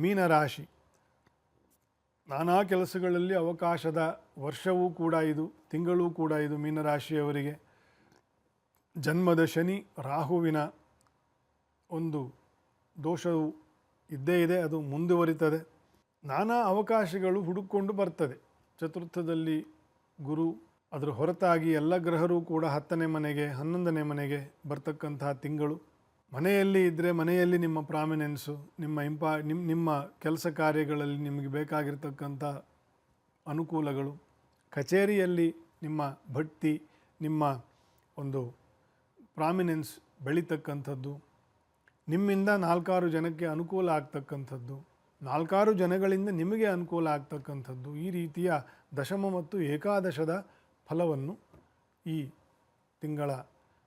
ಮೀನರಾಶಿ ನಾನಾ ಕೆಲಸಗಳಲ್ಲಿ ಅವಕಾಶದ ವರ್ಷವೂ ಕೂಡ ಇದು, ತಿಂಗಳೂ ಕೂಡ ಇದು. ಮೀನರಾಶಿಯವರಿಗೆ ಜನ್ಮದ ಶನಿ ರಾಹುವಿನ ಒಂದು ದೋಷವು ಇದ್ದೇ ಇದೆ, ಅದು ಮುಂದುವರಿತದೆ. ನಾನಾ ಅವಕಾಶಗಳು ಹುಡುಕೊಂಡು ಬರ್ತದೆ. ಚತುರ್ಥದಲ್ಲಿ ಗುರು, ಅದರ ಹೊರತಾಗಿ ಎಲ್ಲ ಗ್ರಹರೂ ಕೂಡ 10ನೇ ಮನೆಗೆ 11ನೇ ಮನೆಗೆ ಬರ್ತಕ್ಕಂತಹ ತಿಂಗಳು. ಮನೆಯಲ್ಲಿ ಇದ್ದರೆ ಮನೆಯಲ್ಲಿ ನಿಮ್ಮ ಪ್ರಾಮಿನೆನ್ಸು, ನಿಮ್ಮ ಕೆಲಸ ಕಾರ್ಯಗಳಲ್ಲಿ ನಿಮಗೆ ಬೇಕಾಗಿರ್ತಕ್ಕಂಥ ಅನುಕೂಲಗಳು, ಕಚೇರಿಯಲ್ಲಿ ನಿಮ್ಮ ಬಡ್ತಿ, ನಿಮ್ಮ ಒಂದು ಪ್ರಾಮಿನೆನ್ಸ್ ಬೆಳೀತಕ್ಕಂಥದ್ದು, ನಿಮ್ಮಿಂದ 4-6 ಜನಕ್ಕೆ ಅನುಕೂಲ ಆಗ್ತಕ್ಕಂಥದ್ದು, 4-6 ಜನಗಳಿಂದ ನಿಮಗೆ ಅನುಕೂಲ ಆಗ್ತಕ್ಕಂಥದ್ದು. ಈ ರೀತಿಯ ದಶಮ ಮತ್ತು ಏಕಾದಶದ ಫಲವನ್ನು ಈ ತಿಂಗಳ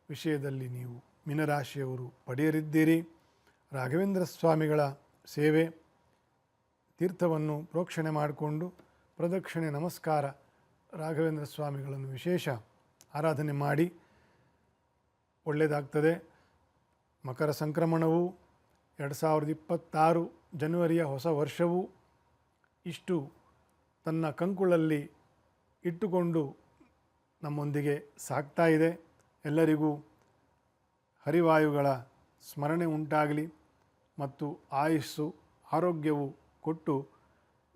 ವಿಷಯದಲ್ಲಿ ನೀವು ಮೀನರಾಶಿಯವರು ಪಡೆಯಲಿದ್ದೀರಿ. ರಾಘವೇಂದ್ರ ಸ್ವಾಮಿಗಳ ಸೇವೆ, ತೀರ್ಥವನ್ನು ಪ್ರೋಕ್ಷಣೆ ಮಾಡಿಕೊಂಡು ಪ್ರದಕ್ಷಿಣೆ ನಮಸ್ಕಾರ, ರಾಘವೇಂದ್ರ ಸ್ವಾಮಿಗಳನ್ನು ವಿಶೇಷ ಆರಾಧನೆ ಮಾಡಿ ಒಳ್ಳೆಯದಾಗ್ತದೆ. ಮಕರ ಸಂಕ್ರಮಣವು 2026 ಜನವರಿಯ ಹೊಸ ವರ್ಷವೂ ಇಷ್ಟು ತನ್ನ ಕಂಕುಳಲ್ಲಿ ಇಟ್ಟುಕೊಂಡು ನಮ್ಮೊಂದಿಗೆ ಸಾಗ್ತಾ ಇದೆ. ಎಲ್ಲರಿಗೂ ಹರಿವಾಯುಗಳ ಸ್ಮರಣೆ ಉಂಟಾಗಲಿ ಮತ್ತು ಆಯುಸ್ಸು ಆರೋಗ್ಯವು ಕೊಟ್ಟು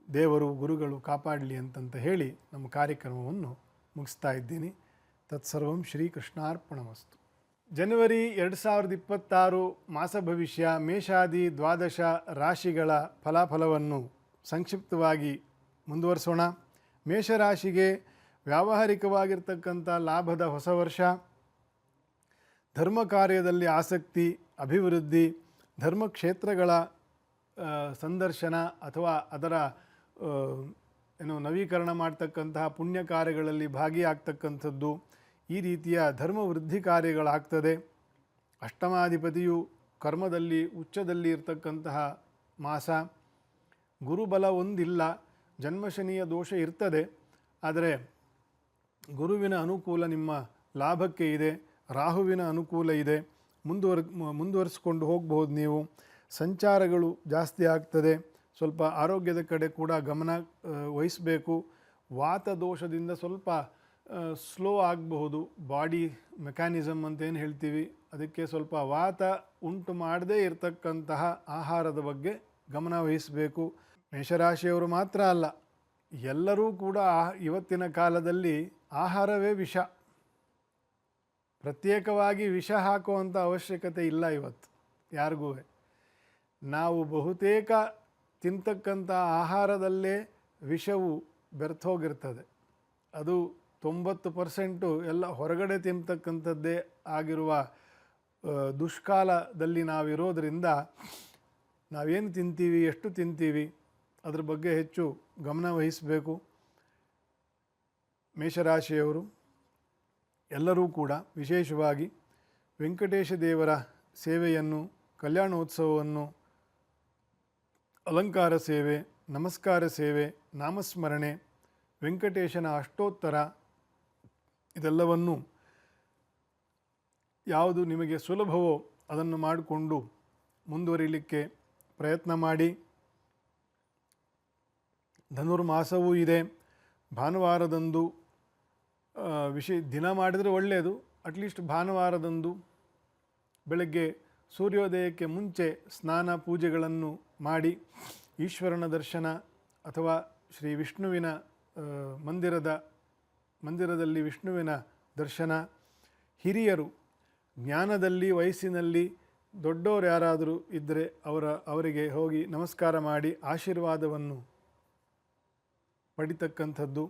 ದೇವರು ಗುರುಗಳು ಕಾಪಾಡಲಿ ಅಂತಂತ ಹೇಳಿ ನಮ್ಮ ಕಾರ್ಯಕ್ರಮವನ್ನು ಮುಗಿಸ್ತಾ ಇದ್ದೀನಿ. ತತ್ಸರ್ವಂ ಶ್ರೀಕೃಷ್ಣಾರ್ಪಣಮಸ್ತು. ಜನವರಿ 2026 ಮಾಸ ಭವಿಷ್ಯ ಮೇಷಾದಿ ದ್ವಾದಶ ರಾಶಿಗಳ ಫಲಾಫಲವನ್ನು ಸಂಕ್ಷಿಪ್ತವಾಗಿ ಮುಂದುವರಿಸೋಣ. ಮೇಷರಾಶಿಗೆ ವ್ಯಾವಹಾರಿಕವಾಗಿರ್ತಕ್ಕಂಥ ಲಾಭದ ಹೊಸ ವರ್ಷ, ಧರ್ಮ ಕಾರ್ಯದಲ್ಲಿ ಆಸಕ್ತಿ, ಅಭಿವೃದ್ಧಿ, ಧರ್ಮಕ್ಷೇತ್ರಗಳ ಸಂದರ್ಶನ ಅಥವಾ ಅದರ ನವೀಕರಣ ಮಾಡ್ತಕ್ಕಂತಹ ಪುಣ್ಯ ಕಾರ್ಯಗಳಲ್ಲಿ ಭಾಗಿಯಾಗ್ತಕ್ಕಂಥದ್ದು, ಈ ರೀತಿಯ ಧರ್ಮ ವೃದ್ಧಿ ಕಾರ್ಯಗಳಾಗ್ತದೆ. ಅಷ್ಟಮಾಧಿಪತಿಯು ಕರ್ಮದಲ್ಲಿ ಉಚ್ಚದಲ್ಲಿ ಇರತಕ್ಕಂತಹ ಮಾಸ. ಗುರುಬಲ ಒಂದಿಲ್ಲ, ಜನ್ಮಶನಿಯ ದೋಷ ಇರ್ತದೆ, ಆದರೆ ಗುರುವಿನ ಅನುಕೂಲ ನಿಮ್ಮ ಲಾಭಕ್ಕೆ ಇದೆ, ರಾಹುವಿನ ಅನುಕೂಲ ಇದೆ. ಮುಂದುವರಿಸ್ಕೊಂಡು ಹೋಗ್ಬೋದು. ನೀವು ಸಂಚಾರಗಳು ಜಾಸ್ತಿ ಆಗ್ತದೆ, ಸ್ವಲ್ಪ ಆರೋಗ್ಯದ ಕಡೆ ಕೂಡ ಗಮನ ವಹಿಸಬೇಕು. ವಾತ ದೋಷದಿಂದ ಸ್ವಲ್ಪ ಸ್ಲೋ ಆಗಬಹುದು. ಬಾಡಿ ಮೆಕ್ಯಾನಿಸಮ್ ಅಂತೇನು ಹೇಳ್ತೀವಿ, ಅದಕ್ಕೆ ಸ್ವಲ್ಪ ವಾತ ಉಂಟು ಮಾಡದೇ ಇರತಕ್ಕಂತಹ ಆಹಾರದ ಬಗ್ಗೆ ಗಮನ ವಹಿಸಬೇಕು. ಮೇಷರಾಶಿಯವರು ಮಾತ್ರ ಅಲ್ಲ, ಎಲ್ಲರೂ ಕೂಡ ಇವತ್ತಿನ ಕಾಲದಲ್ಲಿ ಆಹಾರವೇ ವಿಷ. ಪ್ರತ್ಯೇಕವಾಗಿ ವಿಷ ಹಾಕುವಂಥ ಅವಶ್ಯಕತೆ ಇಲ್ಲ ಇವತ್ತು ಯಾರಿಗೂ. ನಾವು ಬಹುತೇಕ ತಿಂತಕ್ಕಂಥ ಆಹಾರದಲ್ಲೇ ವಿಷವು ಬೆರೆತೋಗಿರ್ತದೆ. ಅದು 90% ಎಲ್ಲ ಹೊರಗಡೆ ತಿಂತಕ್ಕಂಥದ್ದೇ ಆಗಿರುವ ದುಷ್ಕಾಲದಲ್ಲಿ ನಾವಿರೋದರಿಂದ ನಾವೇನು ತಿಂತೀವಿ, ಎಷ್ಟು ತಿಂತೀವಿ, ಅದ್ರ ಬಗ್ಗೆ ಹೆಚ್ಚು ಗಮನ ವಹಿಸಬೇಕು. ಮೇಷರಾಶಿಯವರು ಎಲ್ಲರೂ ಕೂಡ ವಿಶೇಷವಾಗಿ ವೆಂಕಟೇಶ ದೇವರ ಸೇವೆಯನ್ನು, ಕಲ್ಯಾಣೋತ್ಸವವನ್ನು, ಅಲಂಕಾರ ಸೇವೆ, ನಮಸ್ಕಾರ ಸೇವೆ, ನಾಮಸ್ಮರಣೆ, ವೆಂಕಟೇಶನ ಅಷ್ಟೋತ್ತರ, ಇದೆಲ್ಲವನ್ನು ಯಾವುದು ನಿಮಗೆ ಸುಲಭವೋ ಅದನ್ನು ಮಾಡಿಕೊಂಡು ಮುಂದುವರಿಲಿಕ್ಕೆ ಪ್ರಯತ್ನ ಮಾಡಿ. ಧನುರ್ಮಾಸವೂ ಇದೆ. ಭಾನುವಾರದಂದು ದಿನ ಮಾಡಿದರೆ ಒಳ್ಳೆಯದು. ಅಟ್ಲೀಸ್ಟ್ ಭಾನುವಾರದಂದು ಬೆಳಗ್ಗೆ ಸೂರ್ಯೋದಯಕ್ಕೆ ಮುಂಚೆ ಸ್ನಾನ ಪೂಜೆಗಳನ್ನು ಮಾಡಿ ಈಶ್ವರನ ದರ್ಶನ ಅಥವಾ ಶ್ರೀ ವಿಷ್ಣುವಿನ ಮಂದಿರದಲ್ಲಿ ವಿಷ್ಣುವಿನ ದರ್ಶನ, ಹಿರಿಯರು ಜ್ಞಾನದಲ್ಲಿ ವಯಸ್ಸಿನಲ್ಲಿ ದೊಡ್ಡವರು ಯಾರಾದರೂ ಇದ್ದರೆ ಅವರಿಗೆ ಹೋಗಿ ನಮಸ್ಕಾರ ಮಾಡಿ ಆಶೀರ್ವಾದವನ್ನು ಪಡಿತಕ್ಕಂಥದ್ದು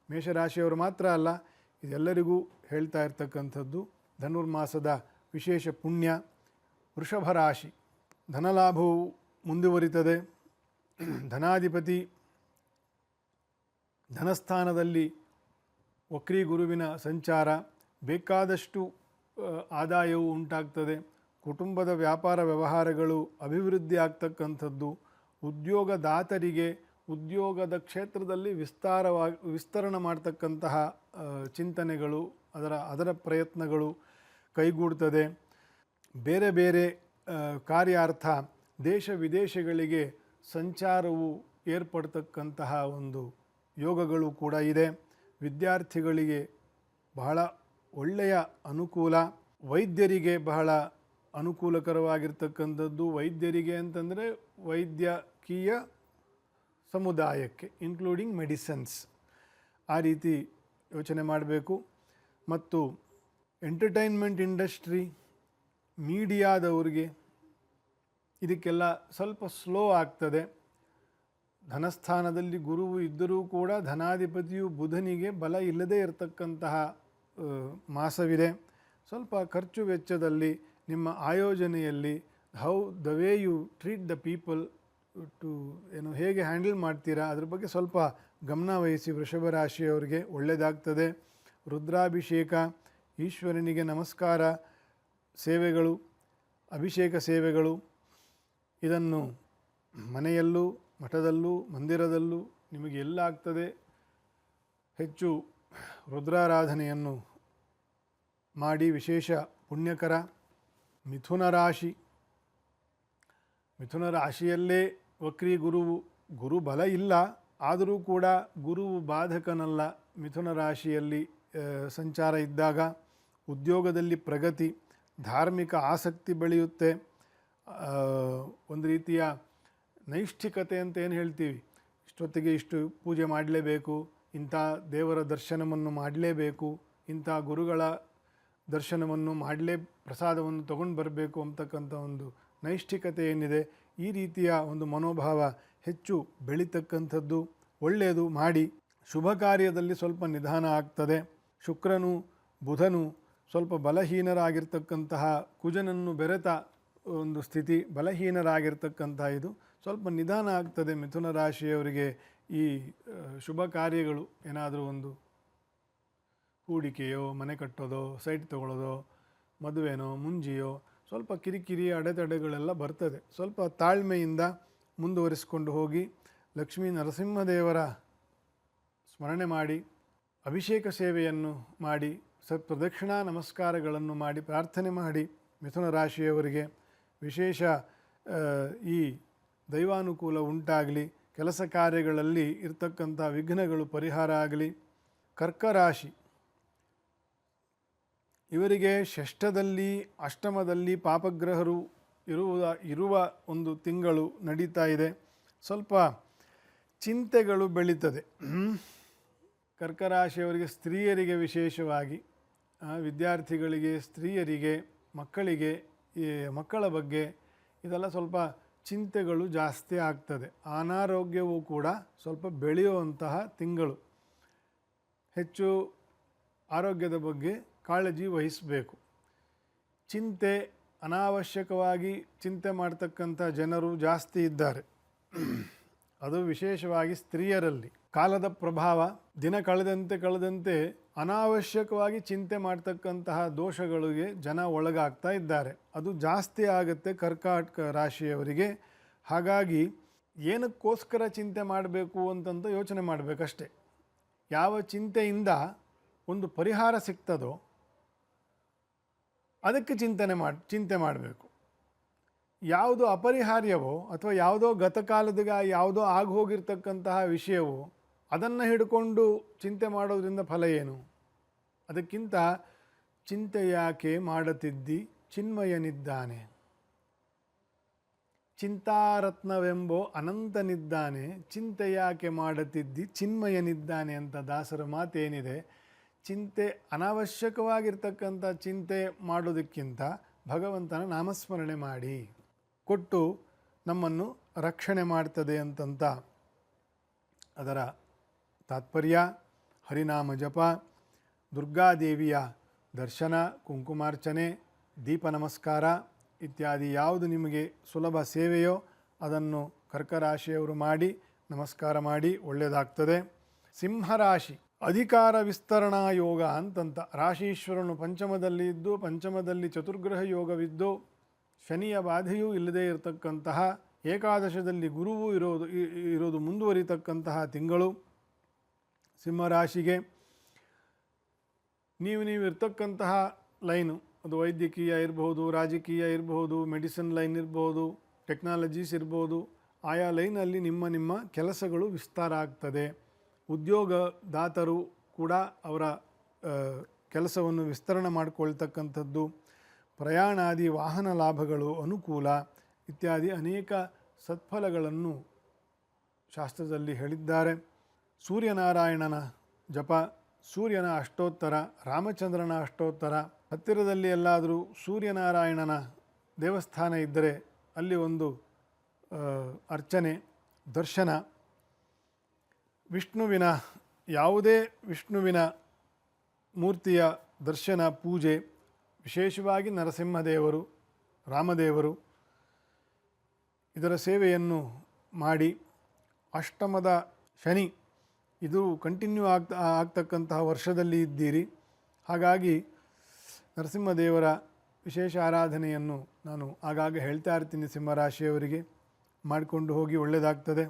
ಮೇಷರಾಶಿಯವರು ಮಾತ್ರ ಅಲ್ಲ, ಇದೆಲ್ಲರಿಗೂ ಹೇಳ್ತಾ ಇರ್ತಕ್ಕಂಥದ್ದು. ಧನುರ್ಮಾಸದ ವಿಶೇಷ ಪುಣ್ಯ. ವೃಷಭ ರಾಶಿ, ಧನಲಾಭವು ಮುಂದುವರಿತದೆ. ಧನಾಧಿಪತಿ ಧನಸ್ಥಾನದಲ್ಲಿ ವಕ್ರೀ ಗುರುವಿನ ಸಂಚಾರ, ಬೇಕಾದಷ್ಟು ಆದಾಯವು ಉಂಟಾಗ್ತದೆ. ಕುಟುಂಬದ ವ್ಯಾಪಾರ ವ್ಯವಹಾರಗಳು ಅಭಿವೃದ್ಧಿ ಆಗ್ತಕ್ಕಂಥದ್ದು. ಉದ್ಯೋಗದಾತರಿಗೆ ಉದ್ಯೋಗದ ಕ್ಷೇತ್ರದಲ್ಲಿ ವಿಸ್ತರಣೆ ಮಾಡ್ತಕ್ಕಂತಹ ಚಿಂತನೆಗಳು, ಅದರ ಪ್ರಯತ್ನಗಳು ಕೈಗೂಡ್ತದೆ. ಬೇರೆ ಬೇರೆ ಕಾರ್ಯಾರ್ಥ ದೇಶ ವಿದೇಶಗಳಿಗೆ ಸಂಚಾರವು ಏರ್ಪಡ್ತಕ್ಕಂತಹ ಒಂದು ಯೋಗಗಳು ಕೂಡ ಇದೆ. ವಿದ್ಯಾರ್ಥಿಗಳಿಗೆ ಬಹಳ ಒಳ್ಳೆಯ ಅನುಕೂಲ, ವೈದ್ಯರಿಗೆ ಬಹಳ ಅನುಕೂಲಕರವಾಗಿರ್ತಕ್ಕಂಥದ್ದು. ವೈದ್ಯರಿಗೆ ಅಂತಂದರೆ ವೈದ್ಯಕೀಯ ಸಮುದಾಯಕ್ಕೆ ಇನ್ಕ್ಲೂಡಿಂಗ್ ಮೆಡಿಸನ್ಸ್, ಆ ರೀತಿ ಯೋಚನೆ ಮಾಡಬೇಕು. ಮತ್ತು ಎಂಟರ್ಟೈನ್ಮೆಂಟ್ ಇಂಡಸ್ಟ್ರಿ, ಮೀಡಿಯಾದವ್ರಿಗೆ ಇದಕ್ಕೆಲ್ಲ ಸ್ವಲ್ಪ ಸ್ಲೋ ಆಗ್ತದೆ. ಧನಸ್ಥಾನದಲ್ಲಿ ಗುರುವು ಇದ್ದರೂ ಕೂಡ ಧನಾಧಿಪತಿಯು ಬುಧನಿಗೆ ಬಲ ಇಲ್ಲದೇ ಇರತಕ್ಕಂತಹ ಮಾಸವಿದೆ. ಸ್ವಲ್ಪ ಖರ್ಚು ವೆಚ್ಚದಲ್ಲಿ, ನಿಮ್ಮ ಆಯೋಜನೆಯಲ್ಲಿ, how the way you treat the people to ಹೇಗೆ ಹ್ಯಾಂಡಲ್ ಮಾಡ್ತೀರಾ ಅದ್ರ ಬಗ್ಗೆ ಸ್ವಲ್ಪ ಗಮನ ವಹಿಸಿ. ವೃಷಭ ರಾಶಿಯವರಿಗೆ ಒಳ್ಳೆಯದಾಗ್ತದೆ. ರುದ್ರಾಭಿಷೇಕ, ಈಶ್ವರನಿಗೆ ನಮಸ್ಕಾರ ಸೇವೆಗಳು, ಅಭಿಷೇಕ ಸೇವೆಗಳು, ಇದನ್ನು ಮನೆಯಲ್ಲೂ ಮಠದಲ್ಲೂ ಮಂದಿರದಲ್ಲೂ ನಿಮಗೆ ಎಲ್ಲಾಗ್ತದೆ ಹೆಚ್ಚು ರುದ್ರಾರಾಧನೆಯನ್ನು ಮಾಡಿ, ವಿಶೇಷ ಪುಣ್ಯಕರ. ಮಿಥುನ ರಾಶಿ, ಮಿಥುನ ರಾಶಿಯಲ್ಲೇ ವಕ್ರಿ ಗುರುವು, ಗುರು ಬಲ ಇಲ್ಲ ಆದರೂ ಕೂಡ ಗುರುವು ಬಾಧಕನಲ್ಲ. ಮಿಥುನ ರಾಶಿಯಲ್ಲಿ ಸಂಚಾರ ಇದ್ದಾಗ ಉದ್ಯೋಗದಲ್ಲಿ ಪ್ರಗತಿ, ಧಾರ್ಮಿಕ ಆಸಕ್ತಿ ಬೆಳೆಯುತ್ತೆ. ಒಂದು ರೀತಿಯ ನೈಷ್ಠಿಕತೆ ಅಂತ ಏನು ಹೇಳ್ತೀವಿ, ಇಷ್ಟೊತ್ತಿಗೆ ಇಷ್ಟು ಪೂಜೆ ಮಾಡಲೇಬೇಕು, ಇಂಥ ದೇವರ ದರ್ಶನವನ್ನು ಮಾಡಲೇಬೇಕು, ಇಂಥ ಗುರುಗಳ ದರ್ಶನವನ್ನು ಮಾಡಲೇ, ಪ್ರಸಾದವನ್ನು ತಗೊಂಡು ಬರಬೇಕು ಅಂತಕ್ಕಂಥ ಒಂದು ನೈಷ್ಠಿಕತೆ ಏನಿದೆ, ಈ ರೀತಿಯ ಒಂದು ಮನೋಭಾವ ಹೆಚ್ಚು ಬೆಳೀತಕ್ಕಂಥದ್ದು ಒಳ್ಳೆಯದು. ಮಾಡಿ. ಶುಭ ಕಾರ್ಯದಲ್ಲಿ ಸ್ವಲ್ಪ ನಿಧಾನ ಆಗ್ತದೆ. ಶುಕ್ರನು ಬುಧನು ಸ್ವಲ್ಪ ಬಲಹೀನರಾಗಿರ್ತಕ್ಕಂತಹ, ಕುಜನನ್ನು ಬೆರೆತ ಒಂದು ಸ್ಥಿತಿ, ಬಲಹೀನರಾಗಿರ್ತಕ್ಕಂಥ ಇದು ಸ್ವಲ್ಪ ನಿಧಾನ ಆಗ್ತದೆ. ಮಿಥುನ ರಾಶಿಯವರಿಗೆ ಈ ಶುಭ ಕಾರ್ಯಗಳು, ಏನಾದರೂ ಒಂದು ಹೂಡಿಕೆಯೋ, ಮನೆ ಕಟ್ಟೋದೋ, ಸೈಟ್ ತೊಗೊಳ್ಳೋದೋ, ಮದುವೆನೋ, ಮುಂಜಿಯೋ, ಸ್ವಲ್ಪ ಕಿರಿಕಿರಿ ಅಡೆತಡೆಗಳೆಲ್ಲ ಬರ್ತದೆ. ಸ್ವಲ್ಪ ತಾಳ್ಮೆಯಿಂದ ಮುಂದುವರಿಸಿಕೊಂಡು ಹೋಗಿ. ಲಕ್ಷ್ಮೀ ನರಸಿಂಹದೇವರ ಸ್ಮರಣೆ ಮಾಡಿ, ಅಭಿಷೇಕ ಸೇವೆಯನ್ನು ಮಾಡಿ, ಪ್ರದಕ್ಷಿಣಾ ನಮಸ್ಕಾರಗಳನ್ನು ಮಾಡಿ, ಪ್ರಾರ್ಥನೆ ಮಾಡಿ. ಮಿಥುನ ರಾಶಿಯವರಿಗೆ ವಿಶೇಷ ಈ ದೈವಾನುಕೂಲ ಉಂಟಾಗಲಿ, ಕೆಲಸ ಕಾರ್ಯಗಳಲ್ಲಿ ಇರ್ತಕ್ಕಂಥ ವಿಘ್ನಗಳು ಪರಿಹಾರ ಆಗಲಿ. ಕರ್ಕ ರಾಶಿ, ಇವರಿಗೆ ಷಷ್ಠದಲ್ಲಿ ಅಷ್ಟಮದಲ್ಲಿ ಪಾಪಗ್ರಹರು ಇರುವ ಒಂದು ತಿಂಗಳು ನಡೀತಾ ಇದೆ. ಸ್ವಲ್ಪ ಚಿಂತೆಗಳು ಬೆಳೀತದೆ. ಕರ್ಕರಾಶಿಯವರಿಗೆ, ಸ್ತ್ರೀಯರಿಗೆ ವಿಶೇಷವಾಗಿ, ವಿದ್ಯಾರ್ಥಿಗಳಿಗೆ, ಸ್ತ್ರೀಯರಿಗೆ, ಮಕ್ಕಳಿಗೆ, ಈ ಮಕ್ಕಳ ಬಗ್ಗೆ ಇದೆಲ್ಲ ಸ್ವಲ್ಪ ಚಿಂತೆಗಳು ಜಾಸ್ತಿ ಆಗ್ತದೆ. ಅನಾರೋಗ್ಯವೂ ಕೂಡ ಸ್ವಲ್ಪ ಬೆಳೆಯುವಂತಹ ತಿಂಗಳು. ಹೆಚ್ಚು ಆರೋಗ್ಯದ ಬಗ್ಗೆ ಕಾಳಜಿ ವಹಿಸಬೇಕು. ಚಿಂತೆ, ಅನಾವಶ್ಯಕವಾಗಿ ಚಿಂತೆ ಮಾಡ್ತಕ್ಕಂಥ ಜನರು ಜಾಸ್ತಿ ಇದ್ದಾರೆ. ಅದು ವಿಶೇಷವಾಗಿ ಸ್ತ್ರೀಯರಲ್ಲಿ. ಕಾಲದ ಪ್ರಭಾವ, ದಿನ ಕಳೆದಂತೆ ಅನಾವಶ್ಯಕವಾಗಿ ಚಿಂತೆ ಮಾಡ್ತಕ್ಕಂತಹ ದೋಷಗಳಿಗೆ ಜನ ಒಳಗಾಗ್ತಾ ಇದ್ದಾರೆ. ಅದು ಜಾಸ್ತಿ ಆಗುತ್ತೆ ಕರ್ಕಾಟಕ ರಾಶಿಯವರಿಗೆ. ಹಾಗಾಗಿ ಏನಕ್ಕೋಸ್ಕರ ಚಿಂತೆ ಮಾಡಬೇಕು ಅಂತಂತ ಯೋಚನೆ ಮಾಡಬೇಕಷ್ಟೆ. ಯಾವ ಚಿಂತೆಯಿಂದ ಒಂದು ಪರಿಹಾರ ಸಿಗ್ತದೋ ಅದಕ್ಕೆ ಚಿಂತೆ ಮಾಡಬೇಕು. ಯಾವುದು ಅಪರಿಹಾರ್ಯವೋ ಅಥವಾ ಯಾವುದೋ ಗತಕಾಲದಾಗ ಯಾವುದೋ ಆಗೋಗಿರ್ತಕ್ಕಂತಹ ವಿಷಯವೋ ಅದನ್ನು ಹಿಡ್ಕೊಂಡು ಚಿಂತೆ ಮಾಡೋದ್ರಿಂದ ಫಲ ಏನು? ಅದಕ್ಕಿಂತ ಚಿಂತೆ ಯಾಕೆ ಮಾಡುತ್ತಿದ್ದಿ, ಚಿನ್ಮಯನಿದ್ದಾನೆ, ಚಿಂತಾರತ್ನವೆಂಬೋ ಅನಂತನಿದ್ದಾನೆ, ಚಿಂತೆ ಯಾಕೆ ಮಾಡುತ್ತಿದ್ದಿ, ಚಿನ್ಮಯನಿದ್ದಾನೆ ಅಂತ ದಾಸರ ಮಾತೇನಿದೆ. ಚಿಂತೆ, ಅನಾವಶ್ಯಕವಾಗಿರ್ತಕ್ಕಂಥ ಚಿಂತೆ ಮಾಡೋದಕ್ಕಿಂತ ಭಗವಂತನ ನಾಮಸ್ಮರಣೆ ಮಾಡಿ ಕೊಟ್ಟು ನಮ್ಮನ್ನು ರಕ್ಷಣೆ ಮಾಡ್ತದೆ ಅಂತಂತ ಅದರ ತಾತ್ಪರ್ಯ. ಹರಿನಾಮ ಜಪ, ದುರ್ಗಾದೇವಿಯ ದರ್ಶನ, ಕುಂಕುಮಾರ್ಚನೆ, ದೀಪ ನಮಸ್ಕಾರ ಇತ್ಯಾದಿ ಯಾವುದು ನಿಮಗೆ ಸುಲಭ ಸೇವೆಯೋ ಅದನ್ನು ಕರ್ಕರಾಶಿಯವರು ಮಾಡಿ, ನಮಸ್ಕಾರ ಮಾಡಿ, ಒಳ್ಳೆಯದಾಗ್ತದೆ. ಸಿಂಹರಾಶಿ, ಅಧಿಕಾರ ವಿಸ್ತರಣಾ ಯೋಗ ಅಂತಂತ. ರಾಶೀಶ್ವರನು ಪಂಚಮದಲ್ಲಿ ಇದ್ದು, ಪಂಚಮದಲ್ಲಿ ಚತುರ್ಗ್ರಹ ಯೋಗವಿದ್ದು, ಶನಿಯ ಬಾಧೆಯೂ ಇಲ್ಲದೇ ಇರತಕ್ಕಂತಹ, ಏಕಾದಶದಲ್ಲಿ ಗುರುವು ಇರೋದು ಮುಂದುವರಿತಕ್ಕಂತಹ ತಿಂಗಳು ಸಿಂಹರಾಶಿಗೆ. ನೀವು ಇರ್ತಕ್ಕಂತಹ ಲೈನು, ಅದು ವೈದ್ಯಕೀಯ ಇರ್ಬೋದು, ರಾಜಕೀಯ ಇರ್ಬೋದು, ಮೆಡಿಸಿನ್ ಲೈನ್ ಇರ್ಬೋದು, ಟೆಕ್ನಾಲಜೀಸ್ ಇರ್ಬೋದು, ಆಯಾ ಲೈನಲ್ಲಿ ನಿಮ್ಮ ನಿಮ್ಮ ಕೆಲಸಗಳು ವಿಸ್ತಾರ ಆಗ್ತದೆ. ಉದ್ಯೋಗದಾತರು ಕೂಡ ಅವರ ಕೆಲಸವನ್ನು ವಿಸ್ತರಣೆ ಮಾಡಿಕೊಳ್ತಕ್ಕಂಥದ್ದು, ಪ್ರಯಾಣಾದಿ ವಾಹನ ಲಾಭಗಳು, ಅನುಕೂಲ ಇತ್ಯಾದಿ ಅನೇಕ ಸತ್ಫಲಗಳನ್ನು ಶಾಸ್ತ್ರದಲ್ಲಿ ಹೇಳಿದ್ದಾರೆ. ಸೂರ್ಯನಾರಾಯಣನ ಜಪ, ಸೂರ್ಯನ ಅಷ್ಟೋತ್ತರ, ರಾಮಚಂದ್ರನ ಅಷ್ಟೋತ್ತರ, ಹತ್ತಿರದಲ್ಲಿ ಎಲ್ಲಾದರೂ ಸೂರ್ಯನಾರಾಯಣನ ದೇವಸ್ಥಾನ ಇದ್ದರೆ ಅಲ್ಲಿ ಒಂದು ಅರ್ಚನೆ, ದರ್ಶನ, ವಿಷ್ಣುವಿನ ಯಾವುದೇ ವಿಷ್ಣುವಿನ ಮೂರ್ತಿಯ ದರ್ಶನ, ಪೂಜೆ, ವಿಶೇಷವಾಗಿ ನರಸಿಂಹದೇವರು, ರಾಮದೇವರು ಇದರ ಸೇವೆಯನ್ನು ಮಾಡಿ, ಅಷ್ಟಮದ ಶನಿ ಇದು ಕಂಟಿನ್ಯೂ ಆಗ್ತಕ್ಕಂತಹ ವರ್ಷದಲ್ಲಿ ಇದ್ದೀರಿ. ಹಾಗಾಗಿ ನರಸಿಂಹದೇವರ ವಿಶೇಷ ಆರಾಧನೆಯನ್ನು ನಾನು ಆಗಾಗ ಹೇಳ್ತಾ ಇರ್ತೀನಿ. ಸಿಂಹರಾಶಿಯವರಿಗೆ ಮಾಡಿಕೊಂಡು ಹೋಗಿ ಒಳ್ಳೆಯದಾಗ್ತದೆ.